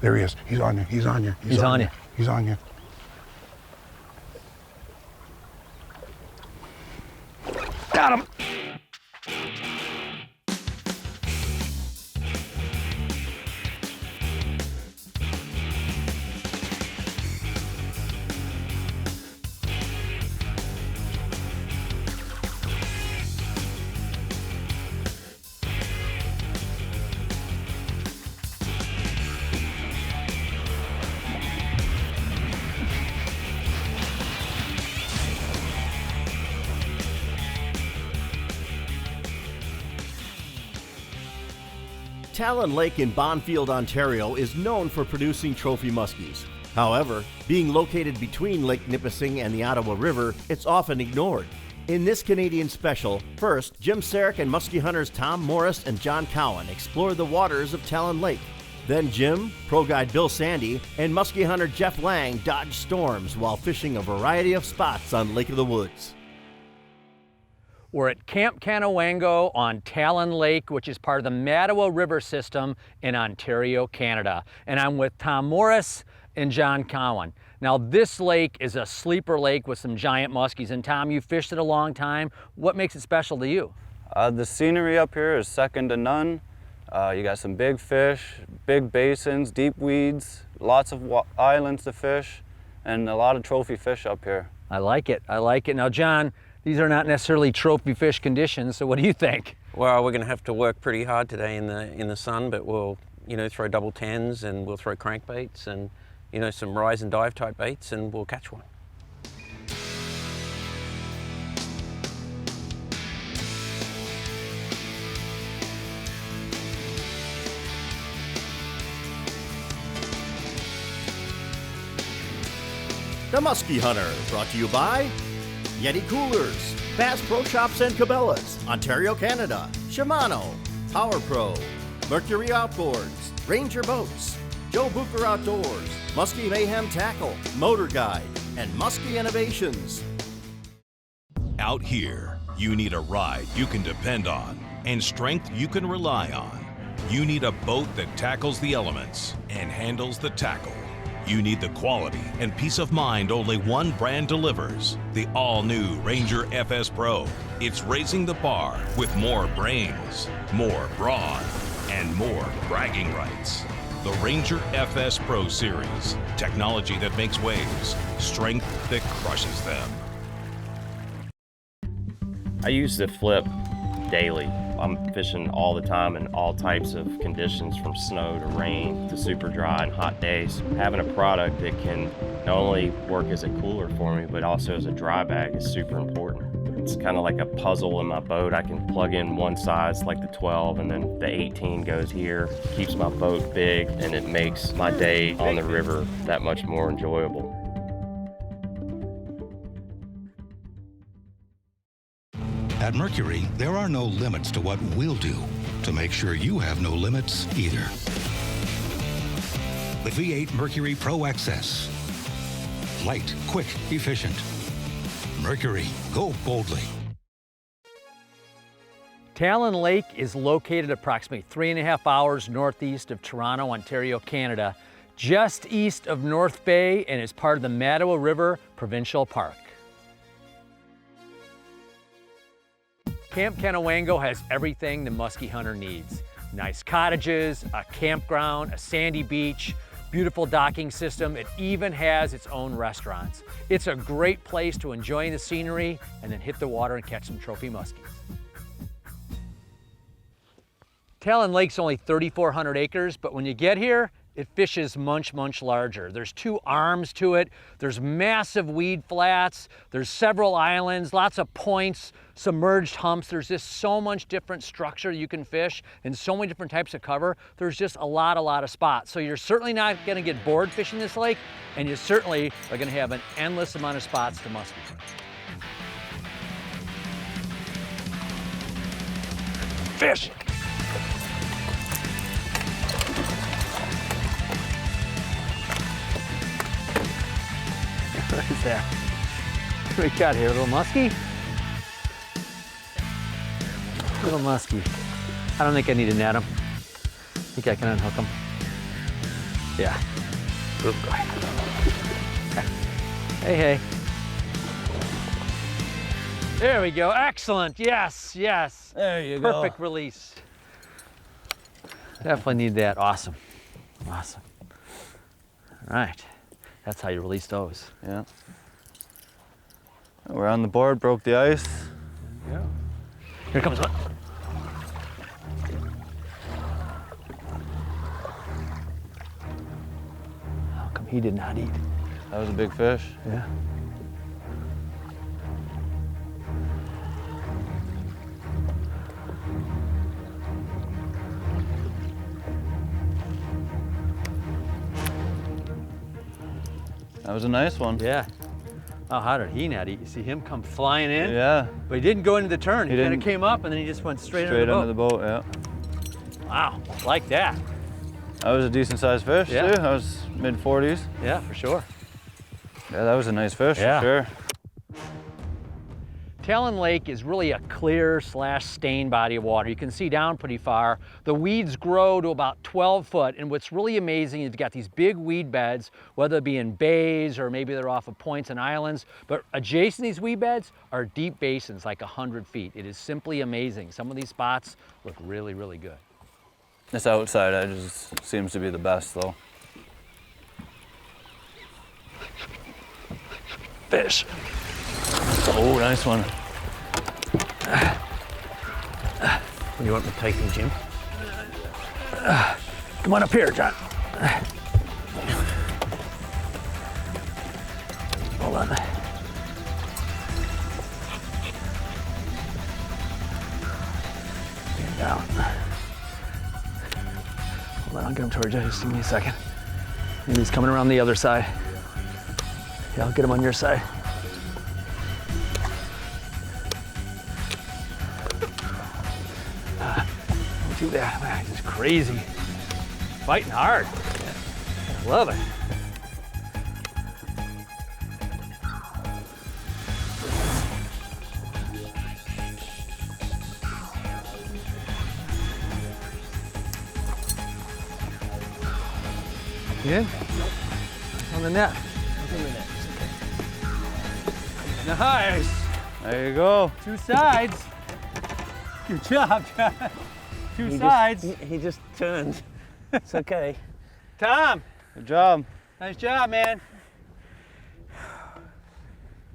There he is. He's on you. He's on you. He's on you. He's on you. Got him. Talon Lake in Bonfield, Ontario is known for producing trophy muskies. However, being located between Lake Nipissing and the Ottawa River, it's often ignored. In this Canadian special, first, Jim Saric and muskie hunters Tom Morris and John Cowan explore the waters of Talon Lake. Then Jim, pro guide Bill Sandy, and muskie hunter Jeff Lang dodge storms while fishing a variety of spots on Lake of the Woods. We're at Camp Canawango on Talon Lake, which is part of the Mattawa River system in Ontario, Canada. And I'm with Tom Morris and John Cowan. Now, this lake is a sleeper lake with some giant muskies. And Tom, you fished it a long time. What makes it special to you? The scenery up here is second to none. You got some big fish, big basins, deep weeds, lots of islands to fish, and a lot of trophy fish up here. I like it. I like it. Now, John, these are not necessarily trophy fish conditions, so what do you think? Well, we're going to have to work pretty hard today in the sun, but we'll, throw double tens and we'll throw crankbaits and, some rise and dive type baits, and we'll catch one. The Musky Hunter, brought to you by Yeti Coolers, Bass Pro Shops and Cabela's, Ontario, Canada, Shimano, Power Pro, Mercury Outboards, Ranger Boats, Joe Booker Outdoors, Musky Mayhem Tackle, Motor Guide, and Musky Innovations. Out here, you need a ride you can depend on and strength you can rely on. You need a boat that tackles the elements and handles the tackle. You need the quality and peace of mind only one brand delivers, the all-new Ranger FS Pro. It's raising the bar with more brains, more brawn, and more bragging rights. The Ranger FS Pro Series, technology that makes waves, strength that crushes them. I use the flip daily. I'm fishing all the time in all types of conditions, from snow to rain to super dry and hot days. Having a product that can not only work as a cooler for me, but also as a dry bag is super important. It's kind of like a puzzle in my boat. I can plug in one size like the 12 and then the 18 goes here. Keeps my boat big and it makes my day on the river that much more enjoyable. At Mercury, there are no limits to what we'll do to make sure you have no limits either. The V8 Mercury Pro XS. Light, quick, efficient. Mercury, go boldly. Talon Lake is located approximately 3.5 hours northeast of Toronto, Ontario, Canada, just east of North Bay, and is part of the Mattawa River Provincial Park. Camp Canawango has everything the muskie hunter needs. Nice cottages, a campground, a sandy beach, beautiful docking system. It even has its own restaurants. It's a great place to enjoy the scenery and then hit the water and catch some trophy muskies. Talon Lake's only 3,400 acres, but when you get here, it fishes much, much larger. There's 2 arms to it. There's massive weed flats. There's several islands, lots of points, submerged humps. There's just so much different structure you can fish and so many different types of cover. There's just a lot of spots. So you're certainly not gonna get bored fishing this lake, and you certainly are gonna have an endless amount of spots to muskie. Fish! What is that? What we got here? A little muskie? Little muskie. I don't think I need to net him. I think I can unhook him. Yeah. Good boy. Hey, hey. There we go. Excellent. Yes, yes. There you go. Perfect release. Definitely need that. Awesome. Awesome. All right. That's how you release those. Yeah. We're on the board, broke the ice. Yeah. Here comes one. How come he did not eat? That was a big fish. Yeah. That was a nice one. Yeah. Oh, how did he not eat? You see him come flying in? Yeah. But he didn't go into the turn. He kind of didn't. came up and then he just went straight Under the boat, yeah. Wow, like that. That was a decent sized fish Yeah. too. That was mid-40s. Yeah, for sure. Yeah, that was a nice fish Yeah. for sure. Talon Lake is really a clear / stained body of water. You can see down pretty far. The weeds grow to about 12 foot, and what's really amazing is you've got these big weed beds, whether it be in bays or maybe they're off of points and islands, but adjacent to these weed beds are deep basins like 100 feet. It is simply amazing. Some of these spots look really, really good. This outside edge just seems to be the best though. Fish. Oh, nice one. You want me to take him, Jim? Come on up here, John. Hold on. Get down. Hold on, I'll get him towards you. Just give me a second. Maybe he's coming around the other side. Yeah, I'll get him on your side. Don't do that. Man, he's just crazy. Fighting hard. I love it. Good? On the net. Nice. There you go. Two sides. Good job, John. Two sides. He just turned. It's okay. Tom, Good job. nice job, man.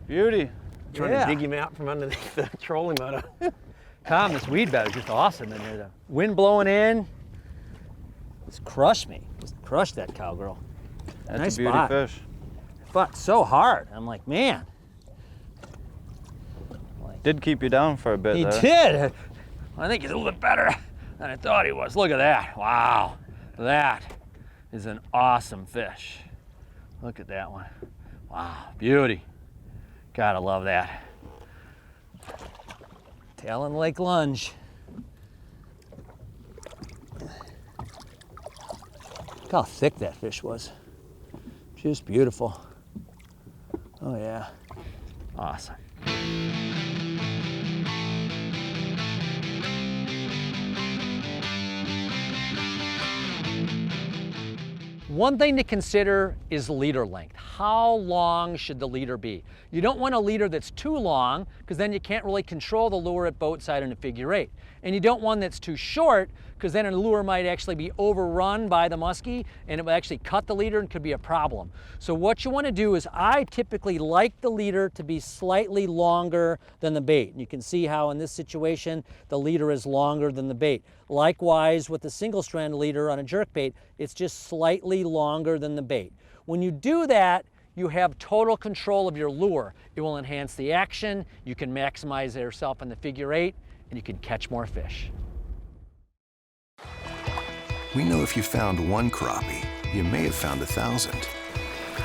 Beauty. Trying Yeah. to dig him out from underneath the trolling motor. Tom, this weed bed is just awesome in here. The wind blowing in. Just crushed me. Just crushed that cowgirl. That's Nice a beauty spot. fish. Fought so hard. I'm like, man. Did keep you down for a bit He there. did. I think he's a little bit better than I thought he was. Look at that. Wow. That is an awesome fish. Look at that one. Wow. Beauty. Gotta love that. Talon Lake lunge. Look how thick that fish was. Just beautiful. Oh yeah. Awesome. One thing to consider is leader length. How long should the leader be? You don't want a leader that's too long, because then you can't really control the lure at boat side in a figure eight. And you don't one that's too short, because then a lure might actually be overrun by the muskie and it will actually cut the leader and could be a problem. So what you want to do is, I typically like the leader to be slightly longer than the bait. And you can see how in this situation the leader is longer than the bait. Likewise with the single strand leader on a jerkbait, it's just slightly longer than the bait. When you do that, you have total control of your lure. It will enhance the action, you can maximize yourself in the figure eight, and you can catch more fish. We know if you found one crappie, you may have found 1,000.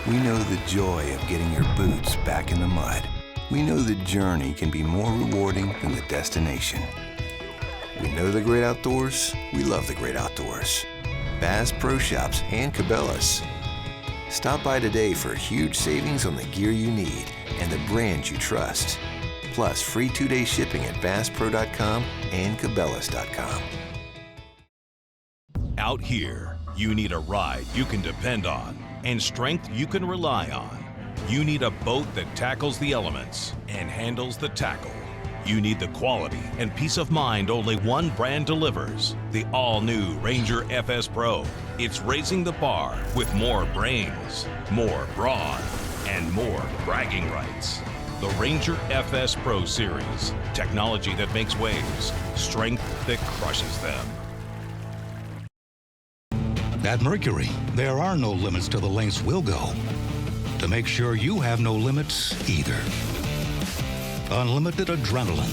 We know the joy of getting your boots back in the mud. We know the journey can be more rewarding than the destination. We know the great outdoors. We love the great outdoors. Bass Pro Shops and Cabela's. Stop by today for huge savings on the gear you need and the brands you trust. Plus free 2-day shipping at BassPro.com and Cabela's.com. Out here, You need a ride you can depend on and strength you can rely on. You need a boat that tackles the elements and handles the tackle. You need the quality and peace of mind only one brand delivers, the all-new Ranger FS Pro. It's raising the bar with more brains, more brawn, and more bragging rights. The Ranger FS Pro Series, technology that makes waves, strength that crushes them. At Mercury, there are no limits to the lengths we'll go to make sure you have no limits either. Unlimited adrenaline,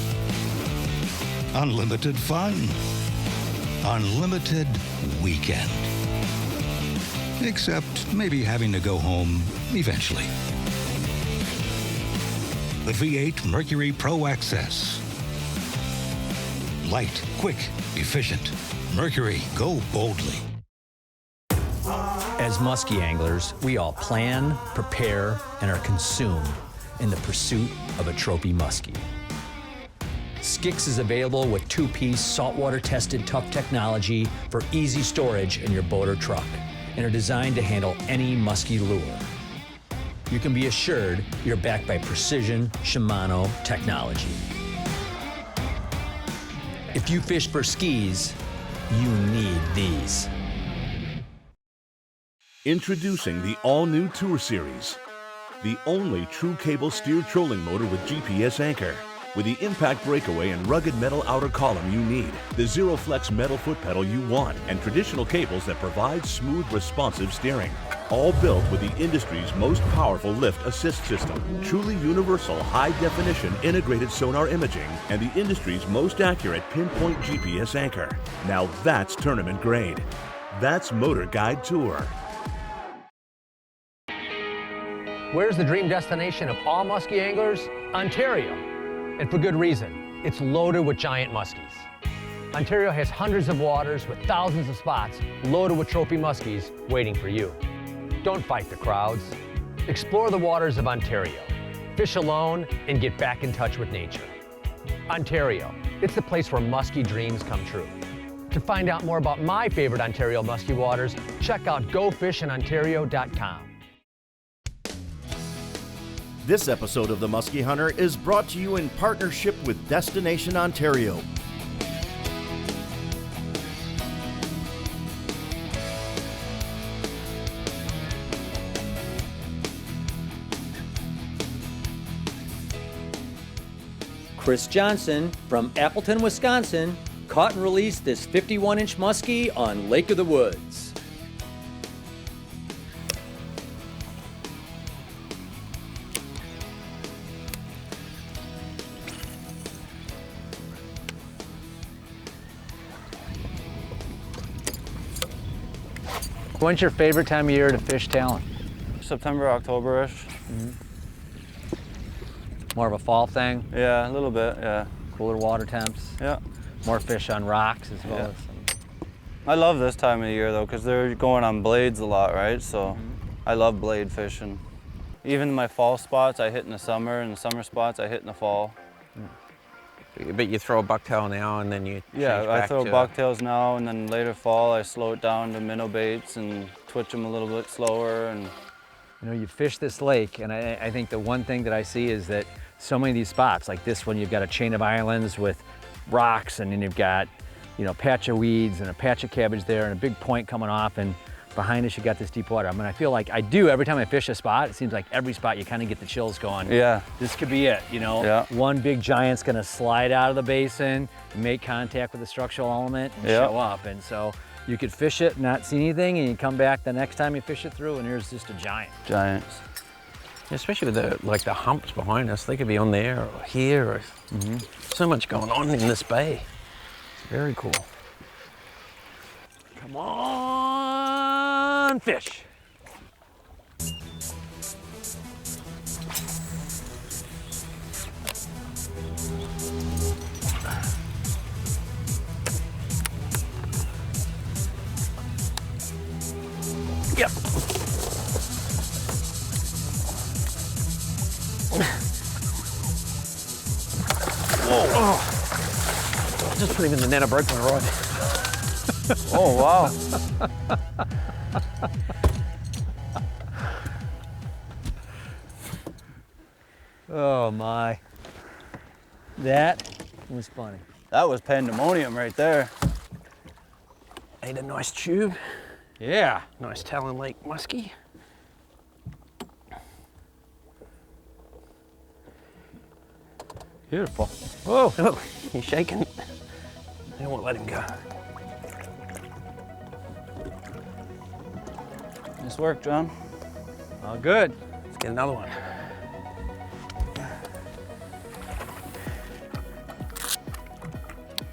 unlimited fun, unlimited weekend. Except maybe having to go home eventually. The V8 Mercury Pro XS. Light, quick, efficient. Mercury, go boldly. As muskie anglers, we all plan, prepare, and are consumed in the pursuit of a trophy muskie. Skix is available with two-piece saltwater-tested tough technology for easy storage in your boat or truck and are designed to handle any muskie lure. You can be assured you're backed by precision Shimano technology. If you fish for skis, you need these. Introducing the all-new Tour Series, the only true cable-steered trolling motor with GPS anchor. With the impact breakaway and rugged metal outer column you need, the Zero Flex metal foot pedal you want, and traditional cables that provide smooth, responsive steering. All built with the industry's most powerful lift assist system, truly universal high-definition integrated sonar imaging, and the industry's most accurate pinpoint GPS anchor. Now that's tournament grade. That's Motor Guide Tour. Where's the dream destination of all muskie anglers? Ontario. And for good reason. It's loaded with giant muskies. Ontario has hundreds of waters with thousands of spots loaded with trophy muskies waiting for you. Don't fight the crowds. Explore the waters of Ontario. Fish alone and get back in touch with nature. Ontario, it's the place where muskie dreams come true. To find out more about my favorite Ontario muskie waters, check out gofishinontario.com. This episode of The Muskie Hunter is brought to you in partnership with Destination Ontario. Chris Johnson from Appleton, Wisconsin, caught and released this 51-inch muskie on Lake of the Woods. When's your favorite time of year to fish Talon? September, October-ish. More of a fall thing? Yeah, a little bit, yeah. Cooler water temps? Yeah. More fish on rocks as well Yeah. as some... I love this time of year though, because they're going on blades a lot, right? So I love blade fishing. Even my fall spots I hit in the summer, and the summer spots I hit in the fall. But you throw a bucktail now and then you change Yeah, I back throw to... bucktails now, and then later fall I slow it down to minnow baits and twitch them a little bit slower. And You know, you fish this lake, and I think the one thing that I see is that so many of these spots, like this one, you've got a chain of islands with rocks, and then you've got, you know, a patch of weeds and a patch of cabbage there and a big point coming off, and behind us you got this deep water. I mean, I feel like I do every time I fish a spot, it seems like every spot you kind of get the chills going. Yeah. This could be it, you know? Yeah. One big giant's gonna slide out of the basin, make contact with the structural element, and Yeah. show up. And so you could fish it, not see anything, and you come back the next time you fish it through, and here's just a giant. giants. Especially with the humps behind us. They could be on there or here. Or, so much going on in this bay. It's very cool. Come on, fish. Yep. Whoa. Oh. Just put him in the net, I broke my rod. Oh, wow. Oh my. That was funny. That was pandemonium right there. Ate a nice tube. Yeah. Nice Talon Lake musky. Beautiful. Whoa. Oh, he's shaking. I won't let him go. Nice work, John. Oh, good. Let's get another one.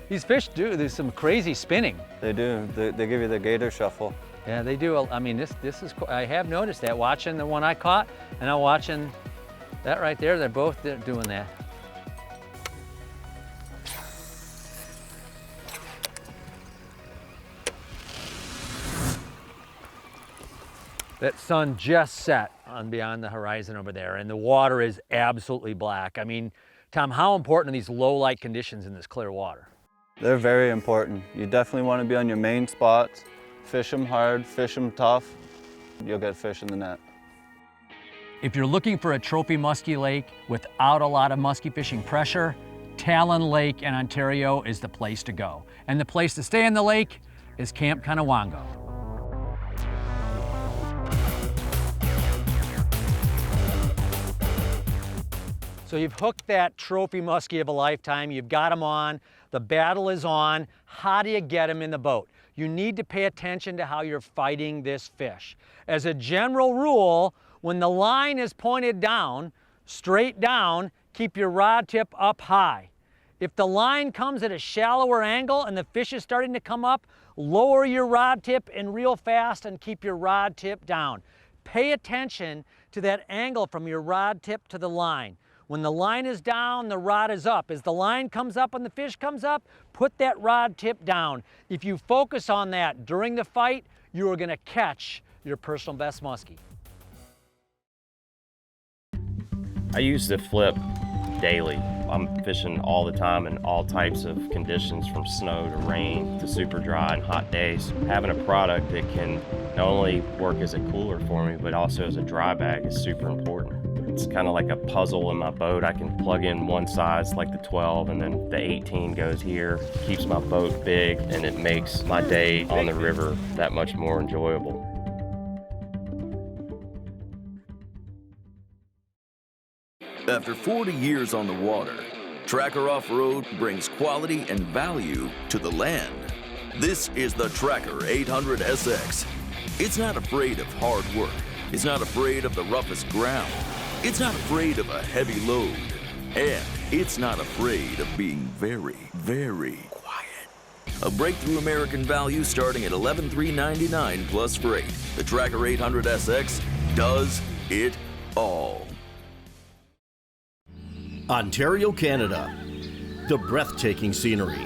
These fish do, there's some crazy spinning. They do. They give you the gator shuffle. Yeah, they do. I mean, this is, I have noticed that watching the one I caught and now watching that right there, they're both doing that. That sun just set on beyond the horizon over there, and the water is absolutely black. I mean, Tom, how important are these low light conditions in this clear water? They're very important. You definitely want to be on your main spots. Fish them hard, fish them tough. You'll get fish in the net. If you're looking for a trophy musky lake without a lot of musky fishing pressure, Talon Lake in Ontario is the place to go. And the place to stay in the lake is Camp Conewango. So you've hooked that trophy muskie of a lifetime, you've got them on, the battle is on. How do you get them in the boat? You need to pay attention to how you're fighting this fish. As a general rule, when the line is pointed down, straight down, keep your rod tip up high. If the line comes at a shallower angle and the fish is starting to come up, lower your rod tip and reel fast and keep your rod tip down. Pay attention to that angle from your rod tip to the line. When the line is down, the rod is up. As the line comes up and the fish comes up, put that rod tip down. If you focus on that during the fight, you are going to catch your personal best muskie. I use the flip daily. I'm fishing all the time in all types of conditions, from snow to rain to super dry and hot days. Having a product that can not only work as a cooler for me, but also as a dry bag is super important. It's kind of like a puzzle in my boat. I can plug in one size like the 12 and then the 18 goes here. Keeps my boat big and it makes my day on the river that much more enjoyable. After 40 years on the water, Tracker Off-Road brings quality and value to the land. This is the Tracker 800 SX. It's not afraid of hard work. It's not afraid of the roughest ground. It's not afraid of a heavy load. And it's not afraid of being very, very quiet. A breakthrough American value starting at $11,399 plus freight. The Tracker 800 SX does it all. Ontario, Canada. The breathtaking scenery,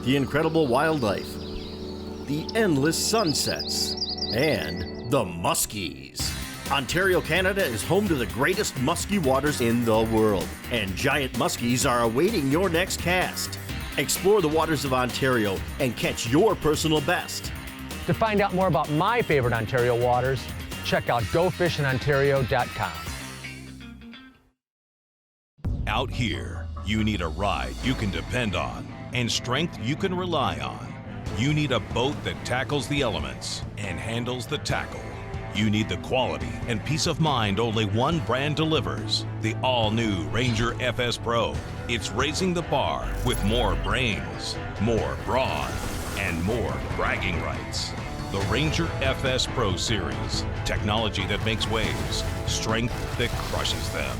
the incredible wildlife, the endless sunsets, and the muskies. Ontario, Canada is home to the greatest musky waters in the world, and giant muskies are awaiting your next cast. Explore the waters of Ontario and catch your personal best. To find out more about my favorite Ontario waters, check out gofishinontario.com. Out here, you need a ride you can depend on and strength you can rely on. You need a boat that tackles the elements and handles the tackle. You need the quality and peace of mind only one brand delivers, the all-new Ranger FS Pro. It's raising the bar with more brains, more brawn, and more bragging rights. The Ranger FS Pro Series, technology that makes waves, strength that crushes them.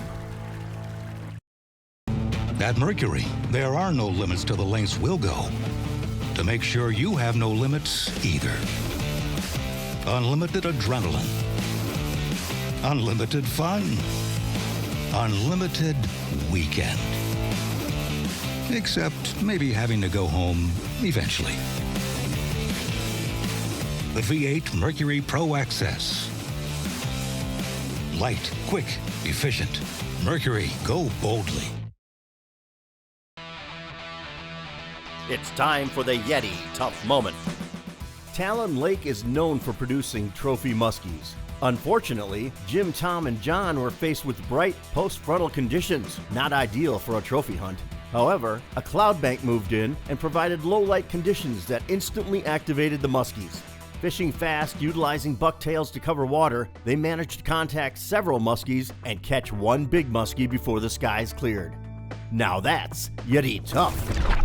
At Mercury, there are no limits to the lengths we'll go to make sure you have no limits either. Unlimited adrenaline, unlimited fun, unlimited weekend. Except maybe having to go home eventually. The V8 Mercury Pro XS. Light, quick, efficient. Mercury, go boldly. It's time for the Yeti Tough Moment. Talon Lake is known for producing trophy muskies. Unfortunately, Jim, Tom, and John were faced with bright post-frontal conditions, not ideal for a trophy hunt. However, a cloud bank moved in and provided low light conditions that instantly activated the muskies. Fishing fast, utilizing bucktails to cover water, they managed to contact several muskies and catch one big muskie before the skies cleared. Now that's yeti tough.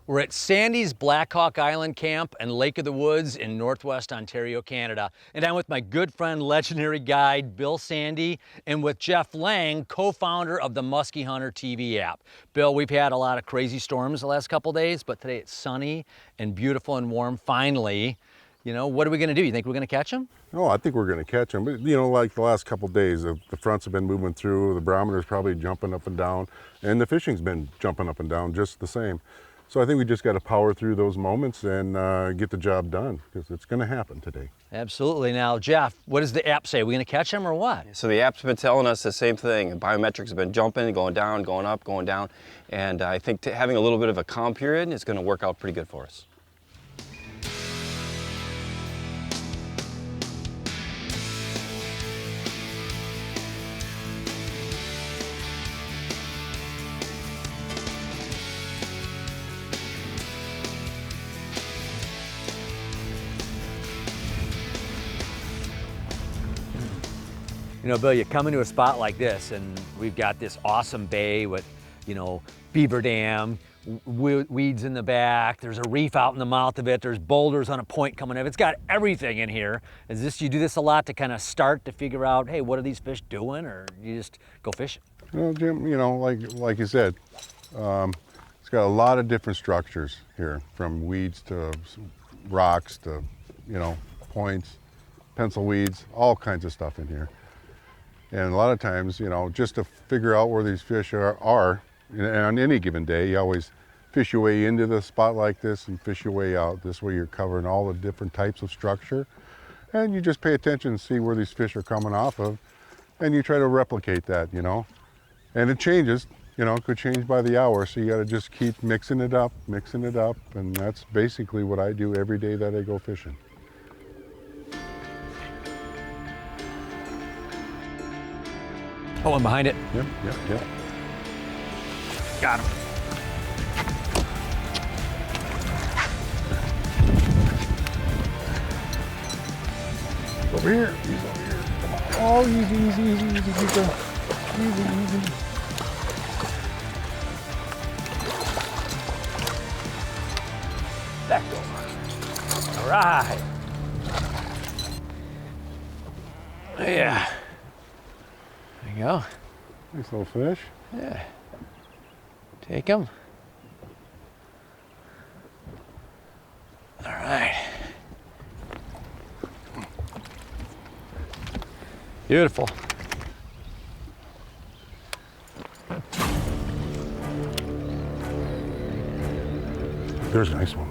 We're at Sandy's Black Hawk Island Camp and Lake of the Woods in Northwest Ontario, Canada. And I'm with my good friend, legendary guide, Bill Sandy, and with Jeff Lang, co-founder of the Musky Hunter TV app. Bill, we've had a lot of crazy storms the last couple days, but today it's sunny and beautiful and warm, finally. You know, what are we gonna do? You think we're gonna catch them? Oh, I think we're gonna catch them. But, you know, like the last couple days, the fronts have been moving through, the barometer's probably jumping up and down, and the fishing's been jumping up and down just the same. So I think we just got to power through those moments and get the job done, because it's going to happen today. Absolutely. Now, Jeff, what does the app say? Are we going to catch them or what? So the app's been telling us the same thing. Biometrics have been jumping, going down, going up, going down. And I think having a little bit of a calm period is going to work out pretty good for us. You know, Bill, you come into a spot like this and we've got this awesome bay with, you know, beaver dam, weeds in the back, there's a reef out in the mouth of it, there's boulders on a point coming up. It's got everything in here. Is this, you do this a lot to kind of start to figure out, hey, what are these fish doing, or you just go fishing? Well, Jim, you know, like you said, it's got a lot of different structures here, from weeds to rocks to, you know, points, pencil weeds, all kinds of stuff in here. And a lot of times, you know, just to figure out where these fish are on any given day, you always fish your way into the spot like this and fish your way out. This way you're covering all the different types of structure. And you just pay attention and see where these fish are coming off of, and you try to replicate that, you know. And it changes, you know, it could change by the hour, so you got to just keep mixing it up, and that's basically what I do every day that I go fishing. Oh, I'm behind it. Yep. Got him. Over here. He's over here. Come on. Oh, easy. Keep going. Easy. Back over. All right. Yeah. There you go. Nice little fish. Yeah. Take him. All right. Beautiful. There's a nice one.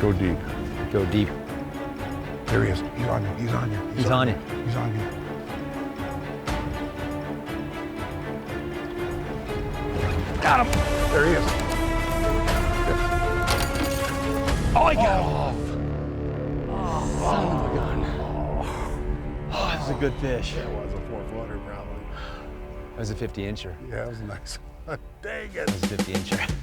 Go deep. Go deep. There he is. He's on you. He's on you. He's on you. He's on you. Got him. There he is. Oh, I got him. Son of a gun. Oh, that was a good fish. That was a 4-footer probably. That was a 50-incher. Yeah, that was a nice one. Dang it. That was a 50-incher.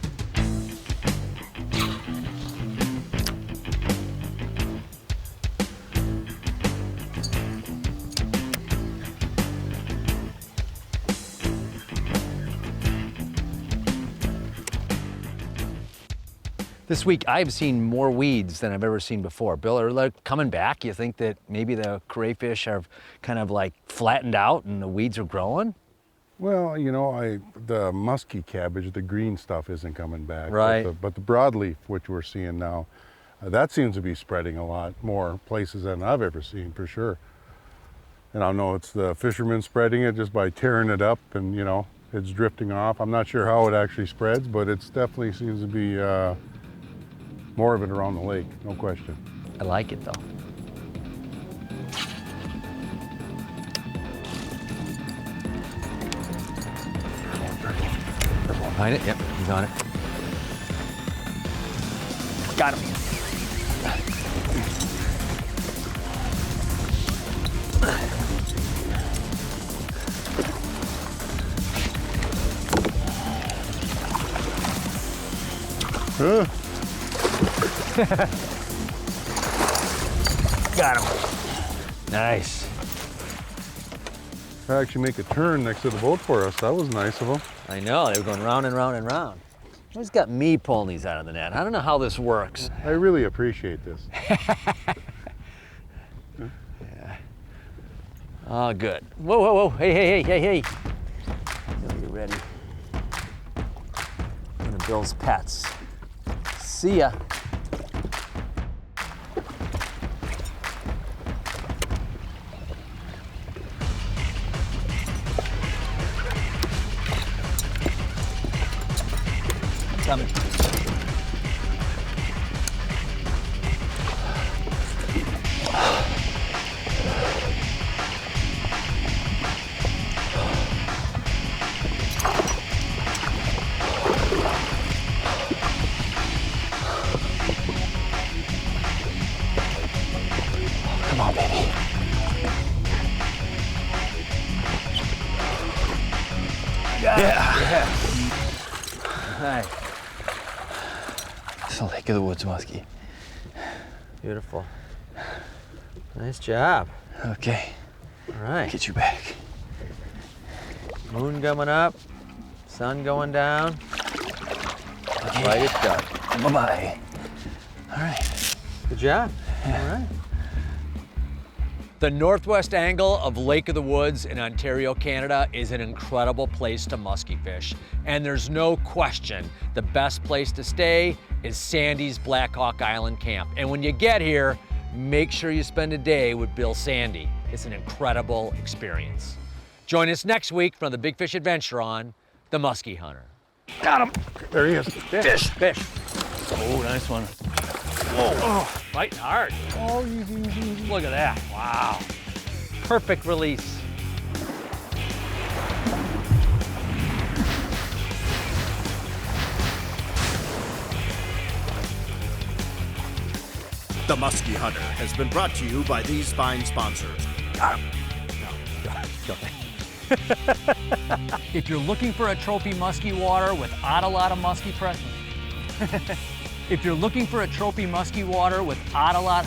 This week, I've seen more weeds than I've ever seen before. Bill, are they coming back? You think that maybe the crayfish have kind of like flattened out and the weeds are growing? Well, you know, the musky cabbage, the green stuff isn't coming back. Right. But the broadleaf, which we're seeing now, That seems to be spreading a lot more places than I've ever seen, for sure. And I know it's the fishermen spreading it just by tearing it up, and you know, it's drifting off. I'm not sure how it actually spreads, but it definitely seems to be more of it around the lake, no question. I like it though. Behind it, yep, he's on it. Got him. Got him. Nice. They actually make a turn next to the boat for us. That was nice of them. I know, they were going round and round and round. Who's got me pulling these out of the net? I don't know how this works. I really appreciate this. Yeah. Oh, good. Whoa, whoa, whoa. Hey, hey, hey, hey, hey. Are you ready? One of Bill's pets. See ya. Coming. Come on, baby. Yeah. All right. It's the Lake of the Woods muskie. Beautiful. Nice job. Okay. All right. Get you back. Moon coming up, sun going down. Okay. Light it go. Bye-bye. All right. Good job. All right. The northwest angle of Lake of the Woods in Ontario, Canada is an incredible place to musky fish. And there's no question the best place to stay is Sandy's Black Hawk Island Camp. And when you get here, make sure you spend a day with Bill Sandy. It's an incredible experience. Join us next week for the Big Fish Adventure on The Musky Hunter. Got him. There he is. Fish, fish. Oh, nice one. Whoa. Oh, fighting hard. Oh, look at that. Wow. Perfect release. The Musky Hunter has been brought to you by these fine sponsors. If you're looking for a trophy musky water without a lot of musky present, if you're looking for a trophy musky water without a lot,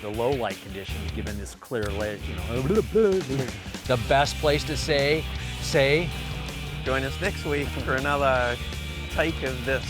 the low light conditions, given this clear lake, you know, the best place to say, Join us next week for another take of this.